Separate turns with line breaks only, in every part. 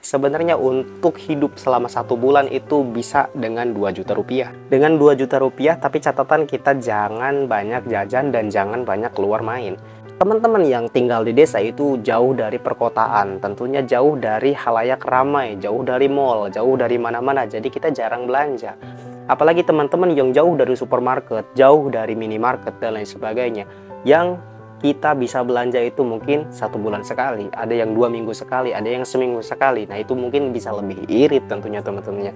Sebenarnya untuk hidup selama 1 bulan itu bisa dengan 2 juta rupiah. Dengan 2 juta rupiah, tapi catatan kita jangan banyak jajan dan jangan banyak keluar main. Teman-teman yang tinggal di desa itu jauh dari perkotaan, tentunya jauh dari halayak ramai, jauh dari mall, jauh dari mana-mana, jadi kita jarang belanja. Apalagi teman-teman yang jauh dari supermarket, jauh dari minimarket dan lain sebagainya, yang kita bisa belanja itu mungkin 1 bulan sekali, ada yang 2 minggu sekali, ada yang seminggu sekali. Nah itu mungkin bisa lebih irit tentunya teman-temannya.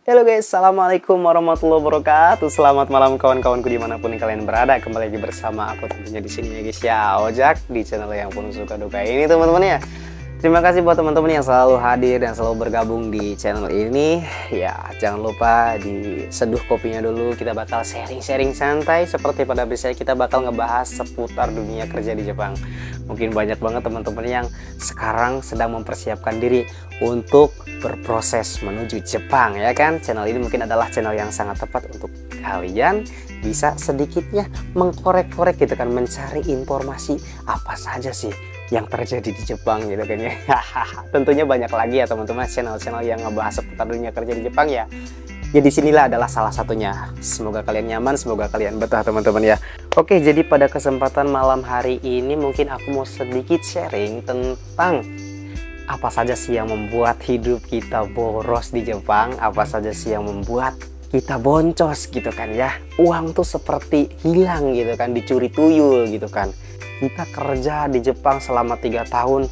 Halo guys, assalamualaikum warahmatullahi wabarakatuh. Selamat malam kawan-kawanku dimanapun kalian berada. Kembali lagi bersama aku tentunya di sini ya guys ya, Ojak, di channel yang penuh suka duka ini teman-teman ya. Terima kasih buat teman-teman yang selalu hadir dan selalu bergabung di channel ini. Ya, jangan lupa diseduh kopinya dulu. Kita bakal sharing-sharing santai. Seperti pada biasanya kita bakal ngebahas seputar dunia kerja di Jepang. Mungkin banyak banget teman-teman yang sekarang sedang mempersiapkan diri untuk berproses menuju Jepang, ya kan? Channel ini mungkin adalah channel yang sangat tepat untuk kalian bisa sedikitnya mengkorek-korek gitu kan, mencari informasi apa saja sih yang terjadi di Jepang gitu kan ya. Tentunya banyak lagi ya teman-teman channel-channel yang ngebahas seputar dunia kerja di Jepang ya. Ya disinilah adalah salah satunya. Semoga kalian nyaman, semoga kalian betah teman-teman ya. Oke, jadi pada kesempatan malam hari ini mungkin aku mau sedikit sharing tentang apa saja sih yang membuat hidup kita boros di Jepang, apa saja sih yang membuat kita boncos gitu kan ya. Uang tuh seperti hilang gitu kan, dicuri tuyul gitu kan. Kita kerja di Jepang selama 3 tahun,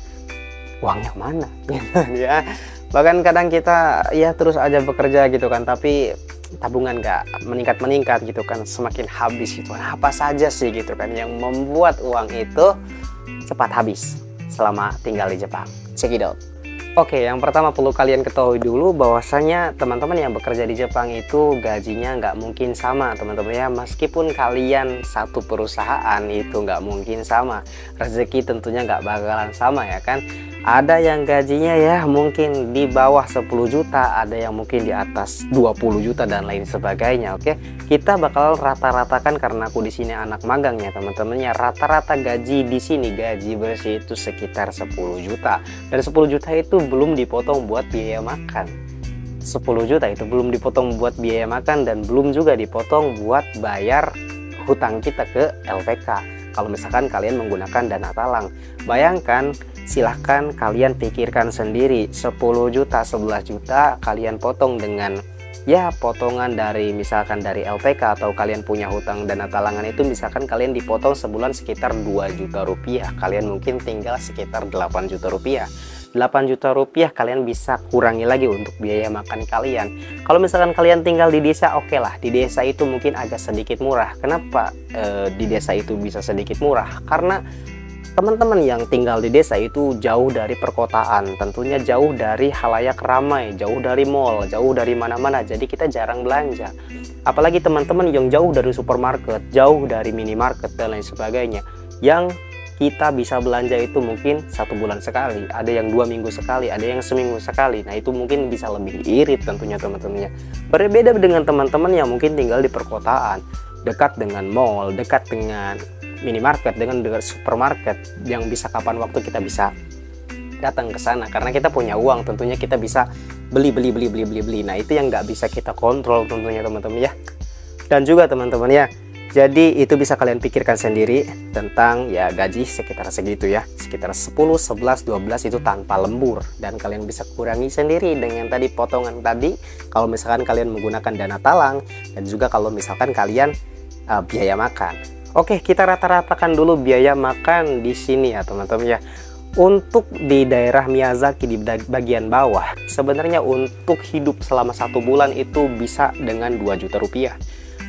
uangnya mana gitu ya. Bahkan kadang kita ya terus aja bekerja gitu kan, tapi tabungan nggak meningkat-meningkat gitu kan, semakin habis gitu. Apa saja sih gitu kan yang membuat uang itu cepat habis selama tinggal di Jepang? Check it out. Oke, yang pertama perlu kalian ketahui dulu bahwasanya teman-teman yang bekerja di Jepang itu gajinya nggak mungkin sama teman-teman ya. Meskipun kalian satu perusahaan itu nggak mungkin sama, rezeki tentunya nggak bakalan sama ya kan. Ada yang gajinya ya mungkin di bawah 10 juta, ada yang mungkin di atas 20 juta dan lain sebagainya. Oke, kita bakal rata-ratakan karena aku di sini anak magang ya teman-temannya. Rata-rata gaji di sini, gaji bersih itu sekitar 10 juta. Dan 10 juta itu belum dipotong buat biaya makan. 10 juta itu belum dipotong buat biaya makan dan belum juga dipotong buat bayar hutang kita ke LPK. Kalau misalkan kalian menggunakan dana talang, bayangkan, silahkan kalian pikirkan sendiri, 10 juta, 11 juta kalian potong dengan ya potongan dari misalkan dari LPK atau kalian punya hutang dana talangan itu misalkan kalian dipotong sebulan sekitar 2 juta rupiah, kalian mungkin tinggal sekitar 8 juta rupiah. 8 juta rupiah kalian bisa kurangi lagi untuk biaya makan kalian. Kalau misalkan kalian tinggal di desa, oke lah, di desa itu mungkin agak sedikit murah. Kenapa di desa itu bisa sedikit murah? Karena teman-teman yang tinggal di desa itu jauh dari perkotaan, tentunya jauh dari halayak ramai, jauh dari mall, jauh dari mana-mana, jadi kita jarang belanja. Apalagi teman-teman yang jauh dari supermarket, jauh dari minimarket dan lain sebagainya, yang kita bisa belanja itu mungkin 1 bulan sekali, ada yang 2 minggu sekali, ada yang seminggu sekali. Nah itu mungkin bisa lebih irit tentunya teman-temannya. Berbeda dengan teman-teman yang mungkin tinggal di perkotaan, dekat dengan mall, dekat dengan minimarket, dengan supermarket, yang bisa kapan waktu kita bisa datang ke sana karena kita punya uang, tentunya kita bisa beli. Nah itu yang nggak bisa kita kontrol tentunya teman-teman ya. Dan juga teman-teman ya, jadi itu bisa kalian pikirkan sendiri tentang ya gaji sekitar segitu ya, sekitar 10, 11, 12 itu tanpa lembur, dan kalian bisa kurangi sendiri dengan tadi potongan tadi kalau misalkan kalian menggunakan dana talang, dan juga kalau misalkan kalian biaya makan. Oke, kita rata-ratakan dulu biaya makan di sini ya teman-teman ya. Untuk di daerah Miyazaki di bagian bawah, sebenarnya untuk hidup selama 1 bulan itu bisa dengan 2 juta rupiah.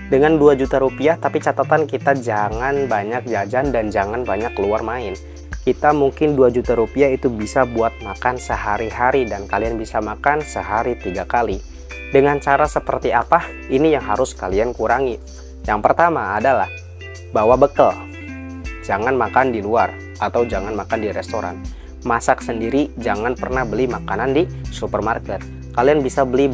Dengan 2 juta rupiah, tapi catatan kita jangan banyak jajan dan jangan banyak keluar main. Kita mungkin 2 juta rupiah itu bisa buat makan sehari-hari, dan kalian bisa makan sehari 3 kali. Dengan cara seperti apa? Ini yang harus kalian kurangi. Yang pertama adalah bawa bekal. Jangan makan di luar atau jangan makan di restoran. Masak sendiri, jangan pernah beli makanan di supermarket. Kalian bisa beli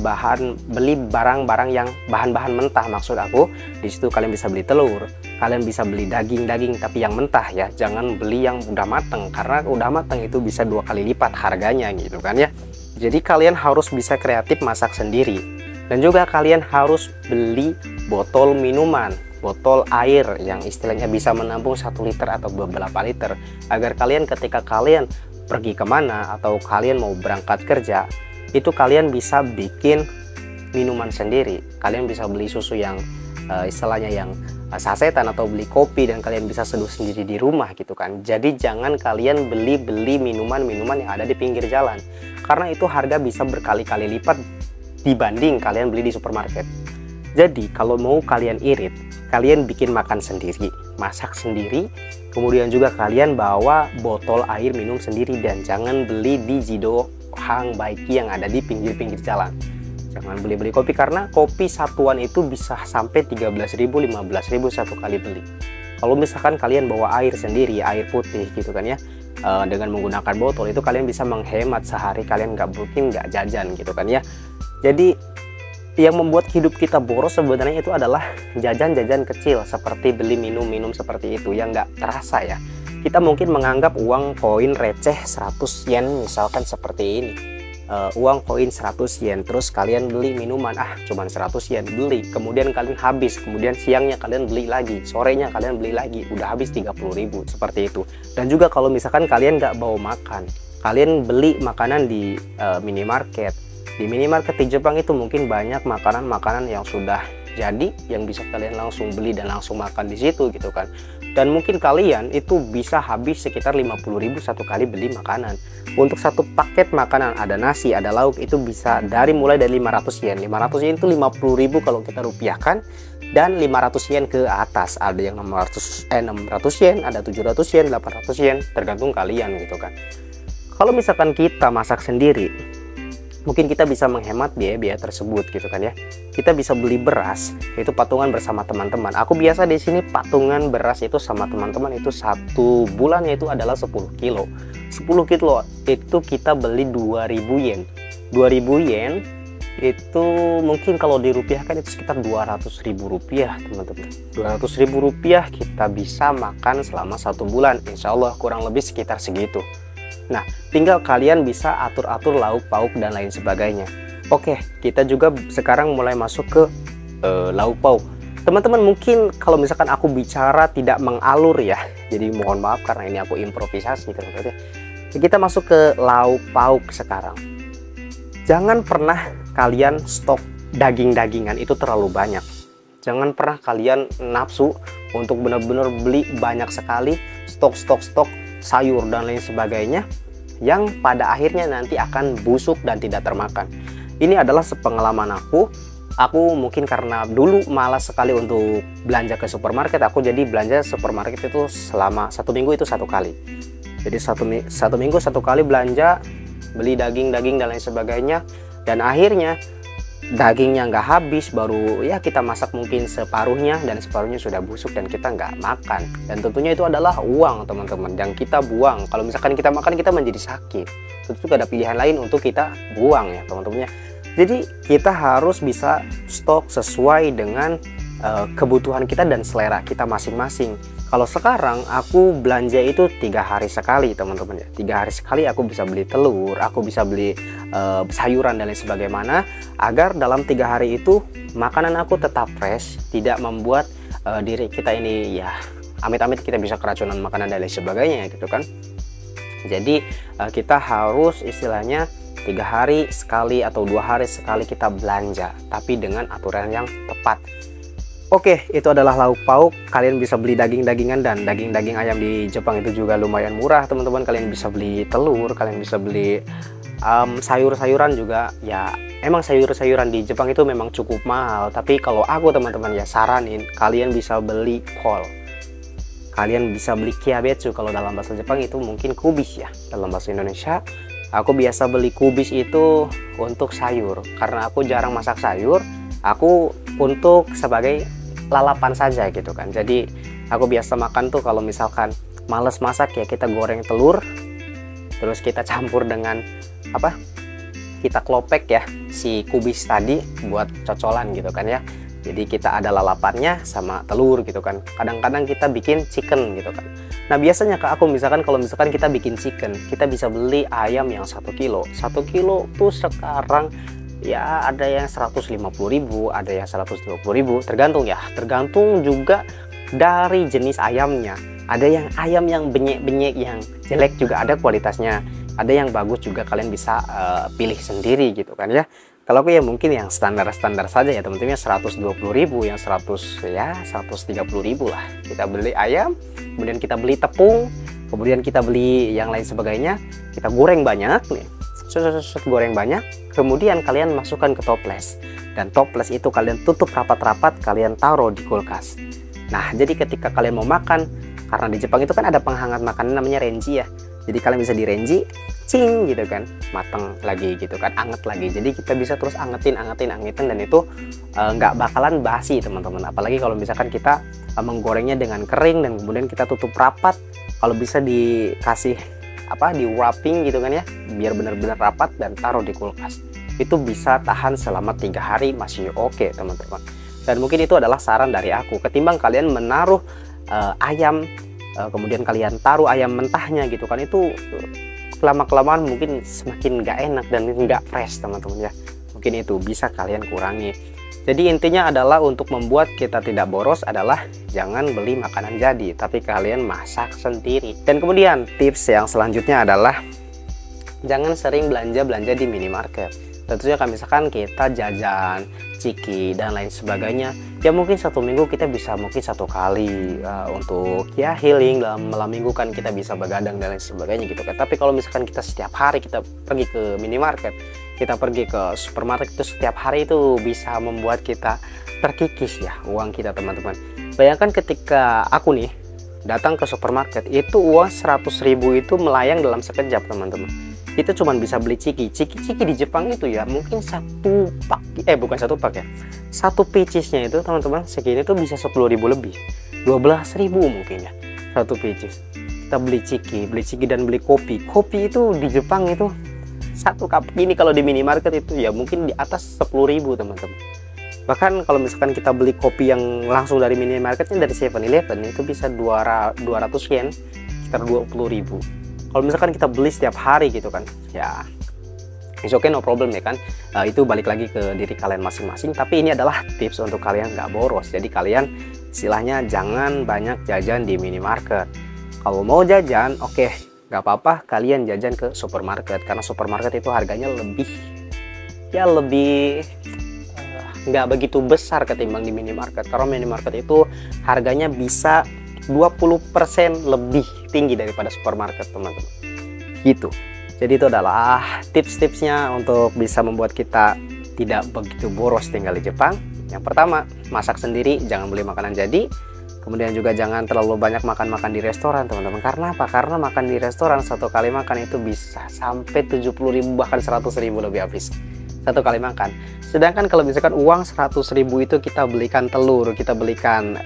barang-barang yang bahan-bahan mentah, maksud aku di situ kalian bisa beli telur, kalian bisa beli daging tapi yang mentah ya, jangan beli yang udah mateng, karena udah mateng itu bisa 2 kali lipat harganya gitu kan ya. Jadi kalian harus bisa kreatif masak sendiri. Dan juga kalian harus beli botol minuman, botol air yang istilahnya bisa menampung 1 liter atau beberapa liter, agar kalian ketika kalian pergi kemana atau kalian mau berangkat kerja, itu kalian bisa bikin minuman sendiri. Kalian bisa beli susu yang istilahnya yang sasetan, atau beli kopi dan kalian bisa seduh sendiri di rumah gitu kan. Jadi jangan kalian beli minuman-minuman yang ada di pinggir jalan, karena itu harga bisa berkali-kali lipat dibanding kalian beli di supermarket. Jadi kalau mau kalian irit, kalian bikin makan sendiri, masak sendiri, kemudian juga kalian bawa botol air minum sendiri, dan jangan beli di Jido, Hang, Baiki yang ada di pinggir-pinggir jalan. Jangan beli-beli kopi, karena kopi satuan itu bisa sampai 13.000, 15.000 satu kali beli. Kalau misalkan kalian bawa air sendiri, air putih gitu kan ya, dengan menggunakan botol, itu kalian bisa menghemat sehari, kalian nggak jajan gitu kan ya. Jadi yang membuat hidup kita boros sebenarnya itu adalah jajan-jajan kecil, seperti beli minum-minum seperti itu yang nggak terasa ya. Kita mungkin menganggap uang koin receh 100 yen misalkan seperti ini. Uang koin 100 yen, terus kalian beli minuman, cuman 100 yen beli, kemudian kalian habis, kemudian siangnya kalian beli lagi, sorenya kalian beli lagi, udah habis 30.000 seperti itu. Dan juga kalau misalkan kalian nggak bawa makan, kalian beli makanan di minimarket. Di minimarket di Jepang itu mungkin banyak makanan-makanan yang sudah jadi, yang bisa kalian langsung beli dan langsung makan di situ gitu kan. Dan mungkin kalian itu bisa habis sekitar 50.000 satu kali beli makanan. Untuk satu paket makanan ada nasi, ada lauk, itu bisa mulai dari 500 yen. 500 yen itu 50.000 kalau kita rupiahkan, dan 500 yen ke atas. Ada yang 600 yen, ada 700 yen, 800 yen, tergantung kalian gitu kan. Kalau misalkan kita masak sendiri, mungkin kita bisa menghemat biaya-biaya tersebut gitu kan ya. Kita bisa beli beras, itu patungan bersama teman-teman. Aku biasa di sini patungan beras itu sama teman-teman itu 1 bulannya itu adalah 10 kilo. 10 kilo itu kita beli 2.000 yen. 2.000 yen itu mungkin kalau dirupiahkan itu sekitar 200.000 rupiah teman-teman. 200.000 rupiah kita bisa makan selama 1 bulan, insya Allah kurang lebih sekitar segitu. Nah, tinggal kalian bisa atur-atur lauk pauk dan lain sebagainya. Oke, kita juga sekarang mulai masuk ke lauk pauk. Teman-teman, mungkin kalau misalkan aku bicara tidak mengalur ya, jadi mohon maaf karena ini aku improvisasi teman-teman. Kita masuk ke lauk pauk sekarang. Jangan pernah kalian stok daging-dagingan itu terlalu banyak. Jangan pernah kalian nafsu untuk benar-benar beli banyak sekali stok sayur dan lain sebagainya, yang pada akhirnya nanti akan busuk dan tidak termakan. Ini adalah sepengalaman aku mungkin karena dulu malas sekali untuk belanja ke supermarket, aku jadi belanja supermarket itu selama 1 minggu itu 1 kali. Jadi satu minggu 1 kali belanja, beli daging dan lain sebagainya, dan akhirnya dagingnya nggak habis, baru ya kita masak mungkin separuhnya, dan separuhnya sudah busuk dan kita nggak makan. Dan tentunya itu adalah uang teman-teman yang kita buang. Kalau misalkan kita makan, kita menjadi sakit. Tentu ada pilihan lain untuk kita buang ya teman-teman. Jadi kita harus bisa stok sesuai dengan kebutuhan kita dan selera kita masing-masing. Kalau sekarang aku belanja itu 3 hari sekali teman-teman ya. 3 hari sekali aku bisa beli telur, aku bisa beli sayuran dan lain sebagaimana, agar dalam 3 hari itu makanan aku tetap fresh, tidak membuat diri kita ini ya amit-amit kita bisa keracunan makanan dan lain sebagainya gitu kan. Jadi kita harus istilahnya 3 hari sekali atau 2 hari sekali kita belanja, tapi dengan aturan yang tepat. Oke, itu adalah lauk pauk. Kalian bisa beli daging-dagingan, dan daging ayam di Jepang itu juga lumayan murah teman-teman. Kalian bisa beli telur, kalian bisa beli sayur-sayuran juga. Ya emang sayur-sayuran di Jepang itu memang cukup mahal, tapi kalau aku teman-teman ya saranin kalian bisa beli kol, kalian bisa beli kiabetsu. Kalau dalam bahasa Jepang itu mungkin kubis ya, dalam bahasa Indonesia aku biasa beli kubis itu untuk sayur, karena aku jarang masak sayur. Aku untuk sebagai lalapan saja gitu kan. Jadi aku biasa makan tuh kalau misalkan males masak ya, kita goreng telur, terus kita campur dengan kita klopek ya si kubis tadi buat cocolan gitu kan ya. Jadi kita ada lalapannya sama telur gitu kan. Kadang-kadang kita bikin chicken gitu kan. Nah biasanya Kak aku misalkan kalau misalkan kita bikin chicken, kita bisa beli ayam yang 1 kilo. 1 kilo tuh sekarang ya ada yang 150.000, ada yang 120.000, tergantung ya. Tergantung juga dari jenis ayamnya. Ada yang ayam yang benyek-benyek, yang jelek juga ada kualitasnya. Ada yang bagus juga, kalian bisa pilih sendiri gitu kan ya. Kalau aku ya mungkin yang standar-standar saja ya teman-teman, 120.000, yang 100 ya 130.000 lah. Kita beli ayam, kemudian kita beli tepung, kemudian kita beli yang lain sebagainya, kita goreng banyak nih. Goreng banyak, kemudian kalian masukkan ke toples. Dan toples itu kalian tutup rapat-rapat, kalian taruh di kulkas. Nah, jadi ketika kalian mau makan, karena di Jepang itu kan ada penghangat makanan namanya renji ya. Jadi kalian bisa di renji, cing gitu kan, matang lagi gitu kan, anget lagi. Jadi kita bisa terus angetin dan itu nggak bakalan basi teman-teman. Apalagi kalau misalkan kita menggorengnya dengan kering dan kemudian kita tutup rapat. Kalau bisa dikasih di wrapping gitu kan ya, biar benar-benar rapat dan taruh di kulkas. Itu bisa tahan selama 3 hari masih oke teman-teman. Dan mungkin itu adalah saran dari aku. Ketimbang kalian menaruh ayam kemudian kalian taruh ayam mentahnya gitu kan, itu lama-kelamaan mungkin semakin nggak enak dan nggak fresh teman-teman ya. Mungkin itu bisa kalian kurangi. Jadi intinya adalah untuk membuat kita tidak boros adalah jangan beli makanan jadi, tapi kalian masak sendiri. Dan kemudian tips yang selanjutnya adalah jangan sering belanja di minimarket. Tentunya kan misalkan kita jajan, ciki dan lain sebagainya, ya mungkin 1 minggu kita bisa mungkin 1 kali untuk ya healing, dalam malam minggu kan kita bisa begadang dan lain sebagainya gitu kan. Tapi kalau misalkan kita setiap hari kita pergi ke minimarket, kita pergi ke supermarket, itu setiap hari itu bisa membuat kita terkikis ya uang kita teman-teman. Bayangkan ketika aku nih datang ke supermarket, itu uang 100.000 itu melayang dalam sekejap teman-teman. Kita cuma bisa beli ciki di Jepang itu ya mungkin 1 pak, bukan 1 pak ya, 1 pieces-nya itu teman-teman segini tuh bisa 10.000 lebih, 12.000 mungkin ya 1 pieces. Kita beli ciki dan beli kopi itu di Jepang itu 1 cup ini kalau di minimarket itu ya mungkin di atas 10.000 teman-teman. Bahkan kalau misalkan kita beli kopi yang langsung dari minimarketnya dari 7-Eleven itu bisa 200 yen, sekitar 20.000. Kalau misalkan kita beli setiap hari gitu kan ya it's okay, no problem ya kan. Itu balik lagi ke diri kalian masing-masing, tapi ini adalah tips untuk kalian nggak boros. Jadi kalian istilahnya jangan banyak jajan di minimarket. Kalau mau jajan oke, nggak apa-apa kalian jajan ke supermarket, karena supermarket itu harganya lebih nggak begitu besar ketimbang di minimarket. Karena minimarket itu harganya bisa 20% lebih tinggi daripada supermarket teman-teman gitu. Jadi itu adalah tips-tipsnya untuk bisa membuat kita tidak begitu boros tinggal di Jepang. Yang pertama, masak sendiri, jangan beli makanan jadi. Kemudian juga jangan terlalu banyak makan di restoran teman-teman. Karena apa? Karena makan di restoran 1 kali makan itu bisa sampai 70.000 bahkan 100.000 lebih habis 1 kali makan. Sedangkan kalau misalkan uang 100.000 itu kita belikan telur, kita belikan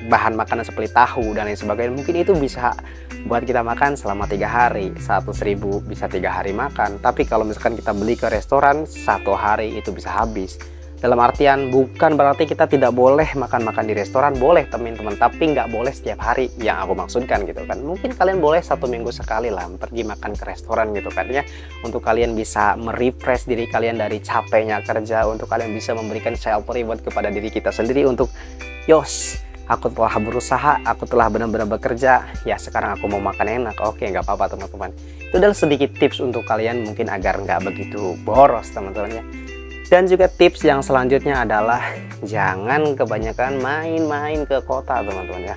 bahan makanan seperti tahu dan lain sebagainya, mungkin itu bisa buat kita makan selama 3 hari. 100.000 bisa 3 hari makan. Tapi kalau misalkan kita beli ke restoran 1 hari itu bisa habis. Dalam artian bukan berarti kita tidak boleh makan di restoran, boleh teman-teman, tapi nggak boleh setiap hari yang aku maksudkan gitu kan. Mungkin kalian boleh 1 minggu sekali lah pergi makan ke restoran gitu kan ya, untuk kalian bisa merefresh diri kalian dari capeknya kerja, untuk kalian bisa memberikan self reward kepada diri kita sendiri untuk aku telah berusaha, aku telah benar-benar bekerja, ya sekarang aku mau makan enak. Oke, nggak apa-apa teman-teman. Itu adalah sedikit tips untuk kalian mungkin agar nggak begitu boros teman-teman ya. Dan juga tips yang selanjutnya adalah jangan kebanyakan main-main ke kota teman-teman ya.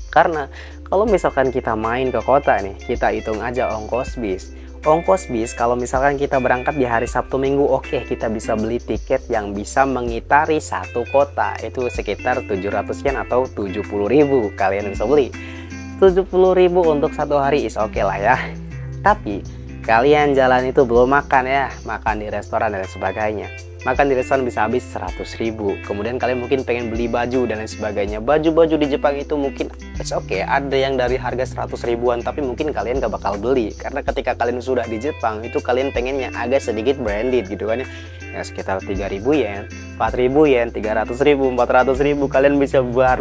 Karena kalau misalkan kita main ke kota nih, kita hitung aja ongkos bis. Ongkos bis kalau misalkan kita berangkat di hari Sabtu Minggu, oke, kita bisa beli tiket yang bisa mengitari 1 kota. Itu sekitar 700 yen atau 70.000 kalian bisa beli. 70.000 untuk 1 hari is oke lah ya. Tapi kalian jalan itu belum makan ya, makan di restoran dan sebagainya. Makan di restoran bisa habis 100.000. Kemudian kalian mungkin pengen beli baju dan lain sebagainya. Baju-baju di Jepang itu mungkin oke, ada yang dari harga 100 ribuan, tapi mungkin kalian gak bakal beli. Karena ketika kalian sudah di Jepang, itu kalian pengennya agak sedikit branded gitu kan ya. Ya sekitar 3.000 yen, 4.000 yen, 300.000, 400.000, kalian bisa bar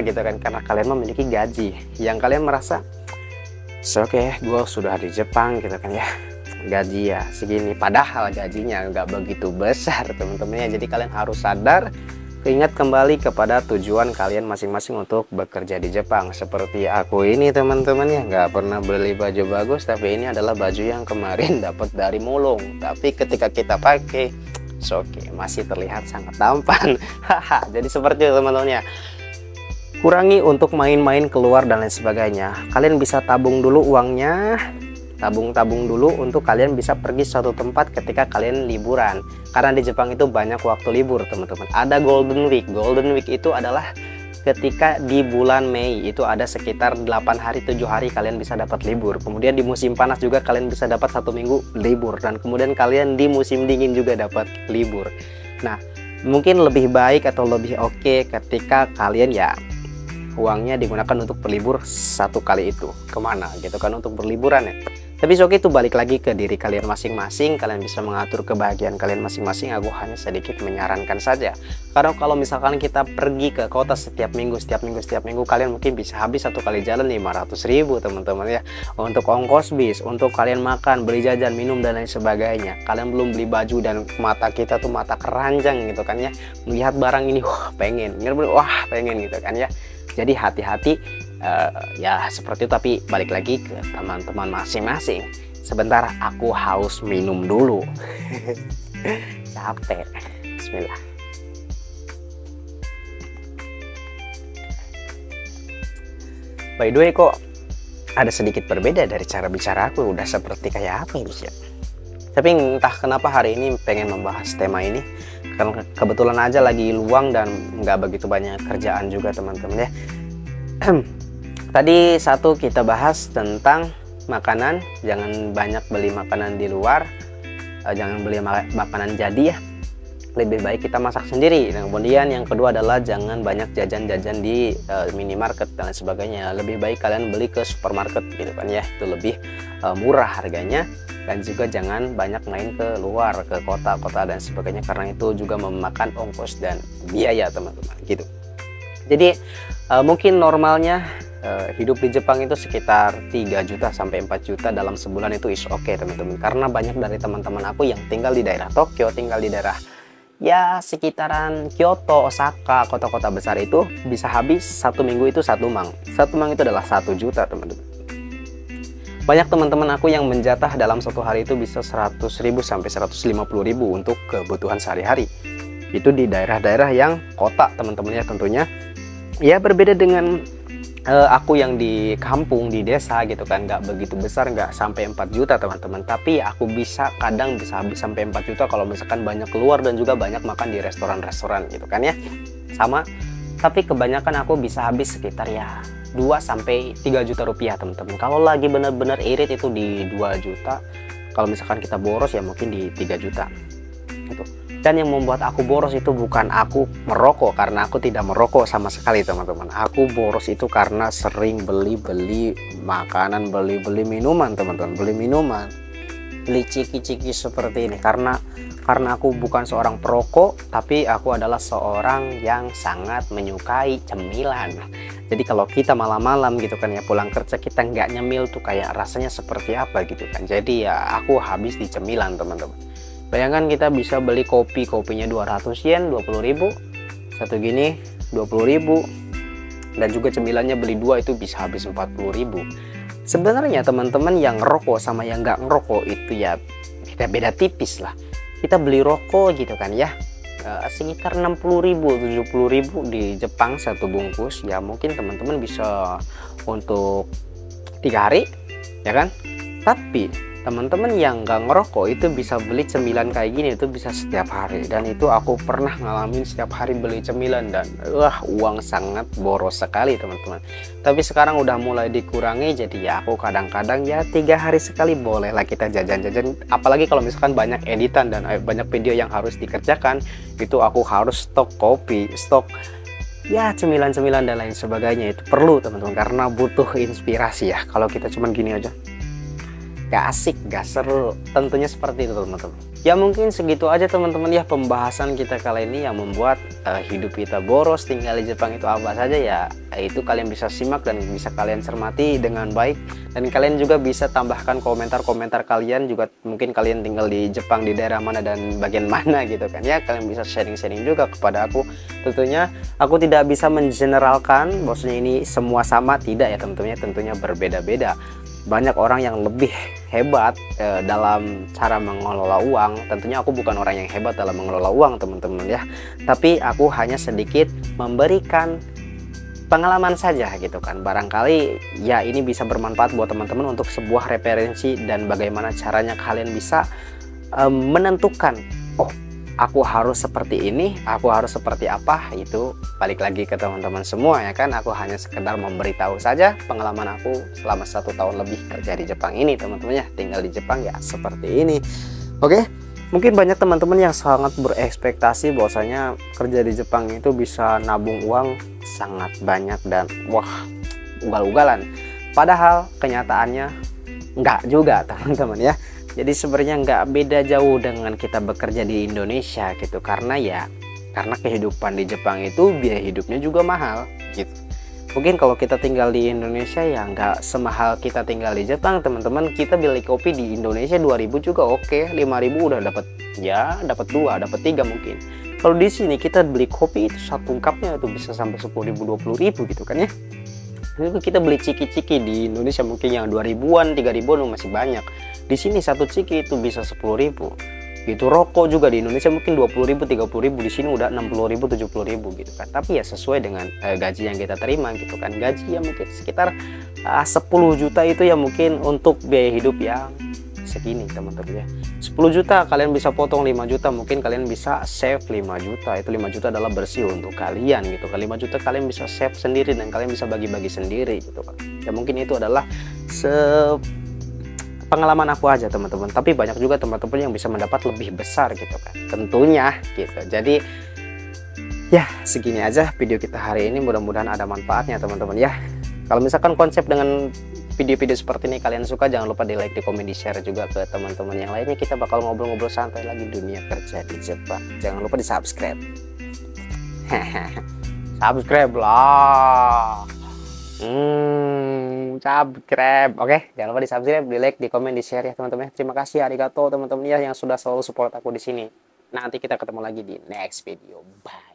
gitu kan, karena kalian memiliki gaji yang kalian merasa oke, gue sudah di Jepang gitu kan ya, gaji ya segini, padahal gajinya nggak begitu besar teman-teman ya. Jadi kalian harus sadar, ingat kembali kepada tujuan kalian masing-masing untuk bekerja di Jepang. Seperti aku ini teman-teman ya, nggak pernah beli baju bagus, tapi ini adalah baju yang kemarin dapat dari mulung, tapi ketika kita pakai oke, masih terlihat sangat tampan. Haha, jadi seperti itu teman-teman ya. Kurangi untuk main-main keluar dan lain sebagainya. Kalian bisa tabung dulu uangnya, tabung dulu untuk kalian bisa pergi suatu tempat ketika kalian liburan, karena di Jepang itu banyak waktu libur teman-teman. Ada Golden Week. Golden Week itu adalah ketika di bulan Mei, itu ada sekitar 8 hari 7 hari kalian bisa dapat libur. Kemudian di musim panas juga kalian bisa dapat 1 minggu libur, dan kemudian kalian di musim dingin juga dapat libur. Nah, mungkin lebih baik atau lebih oke ketika kalian ya uangnya digunakan untuk berlibur satu kali itu kemana gitu kan, untuk berliburan ya. Tapi oke, itu balik lagi ke diri kalian masing-masing. Kalian bisa mengatur kebahagiaan kalian masing-masing. Aku hanya sedikit menyarankan saja, karena kalau misalkan kita pergi ke kota setiap minggu, kalian mungkin bisa habis satu kali jalan 500.000 teman-teman ya, untuk ongkos bis, untuk kalian makan, beli jajan, minum dan lain sebagainya. Kalian belum beli baju, dan mata kita tuh mata keranjang gitu kan ya, melihat barang ini wah pengen gitu kan ya. Jadi hati-hati ya seperti itu. Tapi balik lagi ke teman-teman masing-masing. Sebentar, aku haus minum dulu. Capek. Bismillah. By the way, kok ada sedikit berbeda dari cara bicara aku, udah seperti kayak apa ini ya. Tapi entah kenapa hari ini pengen membahas tema ini, karena kebetulan aja lagi luang dan nggak begitu banyak kerjaan juga teman-teman ya. Tadi satu kita bahas tentang makanan, jangan banyak beli makanan di luar, jangan beli makanan jadi ya, lebih baik kita masak sendiri. Dan kemudian yang kedua adalah jangan banyak jajan-jajan di minimarket dan lain sebagainya, lebih baik kalian beli ke supermarket gitu kan ya, itu lebih murah harganya. Dan juga jangan banyak main ke luar, ke kota-kota dan sebagainya, karena itu juga memakan ongkos dan biaya teman-teman gitu. Jadi mungkin normalnya hidup di Jepang itu sekitar 3 juta sampai 4 juta dalam sebulan, itu is oke teman-teman. Karena banyak dari teman-teman aku yang tinggal di daerah Tokyo, tinggal di daerah ya sekitaran Kyoto, Osaka, kota-kota besar, itu bisa habis 1 minggu itu 1 mang. 1 mang itu adalah 1 juta teman-teman. Banyak teman-teman aku yang menjatah dalam satu hari itu bisa 100.000 sampai 150.000 untuk kebutuhan sehari-hari. Itu di daerah-daerah yang kota teman-teman ya tentunya. Ya berbeda dengan aku yang di kampung, di desa gitu kan, nggak begitu besar, nggak sampai 4 juta teman-teman. Tapi aku kadang bisa habis sampai 4 juta kalau misalkan banyak keluar dan juga banyak makan di restoran-restoran gitu kan ya. Sama, tapi kebanyakan aku bisa habis sekitar ya 2 sampai 3 juta rupiah teman-teman. Kalau lagi benar-benar irit itu di 2 juta. Kalau misalkan kita boros ya mungkin di 3 juta gitu. Dan yang membuat aku boros itu bukan aku merokok, karena aku tidak merokok sama sekali teman-teman. Aku boros itu karena sering beli-beli makanan, beli-beli minuman teman-teman, beli ciki-ciki seperti ini. Karena aku bukan seorang perokok, tapi aku adalah seorang yang sangat menyukai cemilan. Jadi kalau kita malam-malam gitu kan ya, pulang kerja kita nggak nyemil tuh kayak rasanya seperti apa gitu kan. Jadi ya aku habis di cemilan teman-teman. Bayangkan kita bisa beli kopinya 200 yen, 20.000. Satu gini 20.000. Dan juga cemilannya beli 2 itu bisa habis 40.000. Sebenarnya teman-teman yang ngerokok sama yang nggak ngerokok itu ya kita beda tipis lah. Kita beli rokok gitu kan ya, sekitar 60.000, 70.000 di Jepang satu bungkus. Ya mungkin teman-teman bisa untuk 3 hari ya kan. Tapi teman-teman yang nggak ngerokok itu bisa beli cemilan kayak gini, itu bisa setiap hari. Dan itu aku pernah ngalamin setiap hari beli cemilan, dan uang sangat boros sekali teman-teman. Tapi sekarang udah mulai dikurangi, jadi ya aku kadang-kadang ya 3 hari sekali bolehlah kita jajan-jajan. Apalagi kalau misalkan banyak editan dan banyak video yang harus dikerjakan, itu aku harus stok kopi, stok ya cemilan-cemilan dan lain sebagainya. Itu perlu teman-teman, karena butuh inspirasi ya. Kalau kita cuman gini aja gak asik, gak seru. Tentunya seperti itu teman-teman. Ya mungkin segitu aja teman-teman ya pembahasan kita kali ini yang membuat hidup kita boros tinggal di Jepang itu apa saja ya. Itu kalian bisa simak dan bisa kalian cermati dengan baik, dan kalian juga bisa tambahkan komentar-komentar kalian juga. Mungkin kalian tinggal di Jepang di daerah mana dan bagian mana gitu kan ya. Kalian bisa sharing-sharing juga kepada aku. Tentunya aku tidak bisa mengeneralkan bahwasanya ini semua sama, tidak ya teman-teman. Tentunya berbeda-beda. Banyak orang yang lebih hebat dalam cara mengelola uang. Tentunya aku bukan orang yang hebat dalam mengelola uang teman-teman ya, tapi aku hanya sedikit memberikan pengalaman saja gitu kan. Barangkali ya ini bisa bermanfaat buat teman-teman untuk sebuah referensi dan bagaimana caranya kalian bisa menentukan, oh aku harus seperti ini, aku harus seperti apa. Itu balik lagi ke teman-teman semua ya kan. Aku hanya sekedar memberitahu saja pengalaman aku selama 1 tahun lebih kerja di Jepang ini teman-teman ya. Tinggal di Jepang ya seperti ini. Oke, mungkin banyak teman-teman yang sangat berekspektasi bahwasanya kerja di Jepang itu bisa nabung uang sangat banyak dan wah ugal-ugalan. Padahal kenyataannya enggak juga teman-teman ya. Jadi sebenarnya nggak beda jauh dengan kita bekerja di Indonesia gitu, karena kehidupan di Jepang itu biaya hidupnya juga mahal gitu. Mungkin kalau kita tinggal di Indonesia ya nggak semahal kita tinggal di Jepang teman-teman. Kita beli kopi di Indonesia 2.000 juga oke, 5.000 udah dapat ya, dapat 2, dapat 3 mungkin. Kalau di sini kita beli kopi itu satu cupnya itu bisa sampai 10.000, 20.000 gitu kan ya. Kita beli ciki-ciki di Indonesia mungkin yang 2.000-an, 3.000-an masih banyak. Di sini satu ciki itu bisa 10.000. Itu rokok juga di Indonesia mungkin 20.000, 30.000, di sini udah 60.000, 70.000 gitu kan. Tapi ya sesuai dengan gaji yang kita terima gitu kan. Gaji ya mungkin sekitar 10 juta itu ya mungkin untuk biaya hidup yang segini teman-teman ya. 10 juta kalian bisa potong 5 juta, mungkin kalian bisa save 5 juta. Itu 5 juta adalah bersih untuk kalian gitu kan. 5 juta kalian bisa save sendiri dan kalian bisa bagi-bagi sendiri gitu kan. Ya mungkin itu adalah pengalaman aku aja teman-teman, tapi banyak juga teman-teman yang bisa mendapat lebih besar gitu kan tentunya gitu. Jadi ya segini aja video kita hari ini, mudah-mudahan ada manfaatnya teman-teman ya. Kalau misalkan konsep dengan video-video seperti ini kalian suka, jangan lupa di like, di komen, di share juga ke teman-teman yang lainnya. Kita bakal ngobrol-ngobrol santai lagi dunia kerja di Jepang. Jangan lupa di subscribe. Subscribe lah. Subscribe. Oke, jangan lupa di subscribe, di like, di komen, di share ya teman-teman. Terima kasih, arigato teman-teman ya yang sudah selalu support aku di sini. Nanti kita ketemu lagi di next video. Bye.